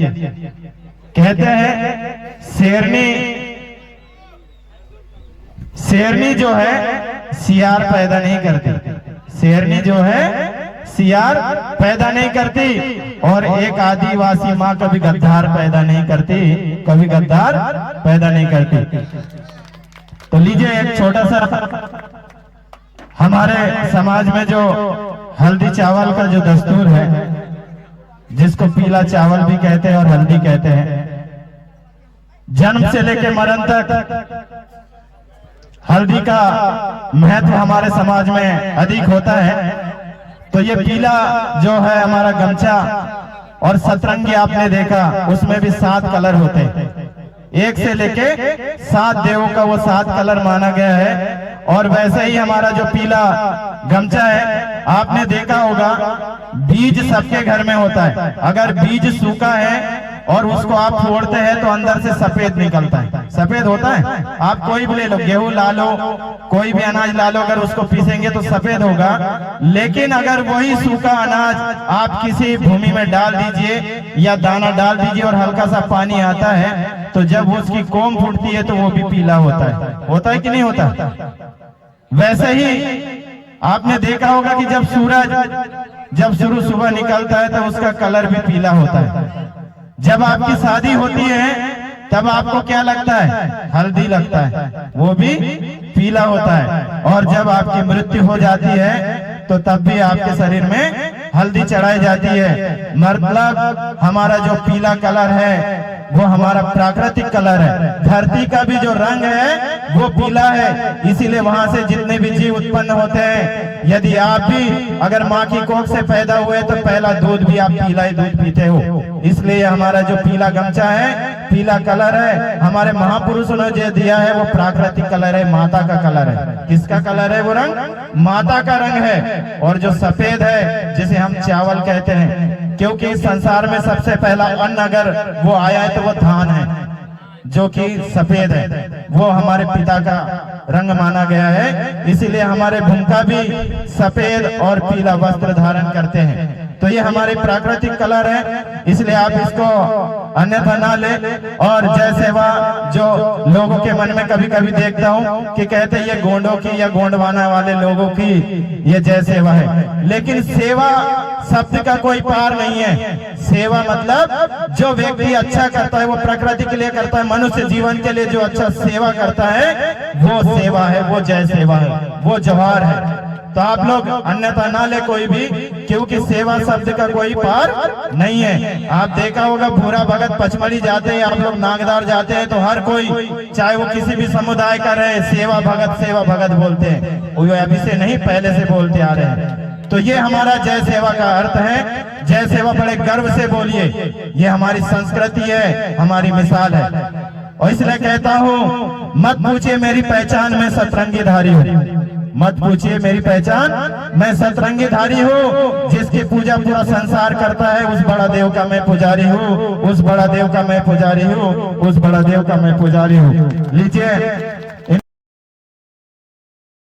कहते हैं शेरनी जो है सियार पैदा नहीं करती, शेरनी जो है सियार पैदा नहीं करती, और एक आदिवासी माँ कभी गद्दार पैदा नहीं करती, कभी गद्दार पैदा नहीं करती। तो लीजिए एक छोटा सा हमारे समाज में जो हल्दी चावल का जो दस्तूर है, जिसको पीला चावल भी कहते हैं और हल्दी कहते हैं, जन्म से लेकर मरण तक हल्दी का महत्व हमारे समाज में अधिक होता है। तो ये पीला जो है हमारा गमछा, और सतरंगी आपने देखा उसमें भी 7 कलर होते हैं, 1 से लेके 7 देवों का वो 7 कलर माना गया है। और वैसे ही हमारा जो पीला गमछा है, आपने देखा होगा बीज सबके घर में होता है, अगर बीज सूखा है और उसको आप फोड़ते हैं तो अंदर से सफेद निकलता है, सफेद होता है। आप कोई भी ले लो, गेहूं ला लो, कोई भी अनाज ला लो, अगर उसको पीसेंगे तो सफेद होगा। लेकिन अगर वही सूखा अनाज आप किसी भूमि में डाल दीजिए या दाना डाल दीजिए और हल्का सा पानी आता है, तो जब उसकी कोम फूटती है तो वो भी पीला होता है कि नहीं होता। वैसे ही आपने देखा होगा कि जब सूरज जब शुरू सुबह निकलता है तो उसका कलर भी पीला होता है। जब आपकी शादी होती है तब आपको क्या लगता है, हल्दी लगता है, वो भी पीला होता है। और जब आपकी मृत्यु हो जाती है तो तब भी आपके शरीर में हल्दी चढ़ाई जाती है। मतलब हमारा जो पीला कलर है वो हमारा प्राकृतिक कलर है। धरती का भी जो रंग है वो पीला है, इसीलिए वहां से जितने भी जीव उत्पन्न होते हैं, यदि आप भी अगर माँ की कोख से पैदा हुए तो पहला दूध भी आप पीला ही दूध पीते हो। इसलिए हमारा जो पीला गमछा है, पीला कलर है, हमारे महापुरुषों ने जो दिया है वो प्राकृतिक कलर है, माता का कलर है। किसका कलर है वो रंग? माता का रंग है। और जो सफेद है जिसे हम चावल कहते हैं, क्योंकि संसार में सबसे पहला अन्न अगर वो आया है तो वो धान है, जो कि सफेद है, वो हमारे पिता का रंग माना गया है। इसीलिए हमारे भूमिका भी सफेद और पीला वस्त्र धारण करते हैं। तो ये हमारे प्राकृतिक कलर है, इसलिए आप इसको अन्यथा ना ले। और जय सेवा जो लोगों के मन में कभी कभी देखता हूँ कि कहते हैं ये गोंडों की या गोंडवाना वाले लोगों की ये जय सेवा है, लेकिन सेवा शब्द का कोई पार नहीं है। सेवा मतलब जो व्यक्ति अच्छा करता है वो प्रकृति के लिए करता है, मनुष्य जीवन के लिए जो अच्छा सेवा करता है वो सेवा है, वो जय सेवा है, वो जवाहर है। तो आप लोग अन्यथा ना ले कोई भी, क्योंकि सेवा शब्द का कोई पार नहीं है। आप देखा होगा भूरा भगत पचमढ़ी जाते हैं, आप लोग नागदार जाते हैं, तो हर कोई चाहे वो किसी भी समुदाय का रहे, सेवा भगत बोलते हैं। वो अभी से नहीं पहले से बोलते आ रहे हैं। तो ये हमारा जय सेवा का अर्थ है। जय सेवा बड़े गर्व से बोलिए, ये हमारी संस्कृति है, हमारी मिसाल है। और इसलिए कहता हूँ मत पूछिए मेरी पहचान, मैं सतरंगी धारी हूँ। मत पूछिए मेरी पहचान, मैं सतरंगी धारी हूँ। जिसकी पूजा पूरा संसार करता है उस बड़ा देव का मैं पुजारी हूँ, उस बड़ा देव का मैं पुजारी हूँ, उस बड़ा देव का मैं पुजारी हूँ। लीजिए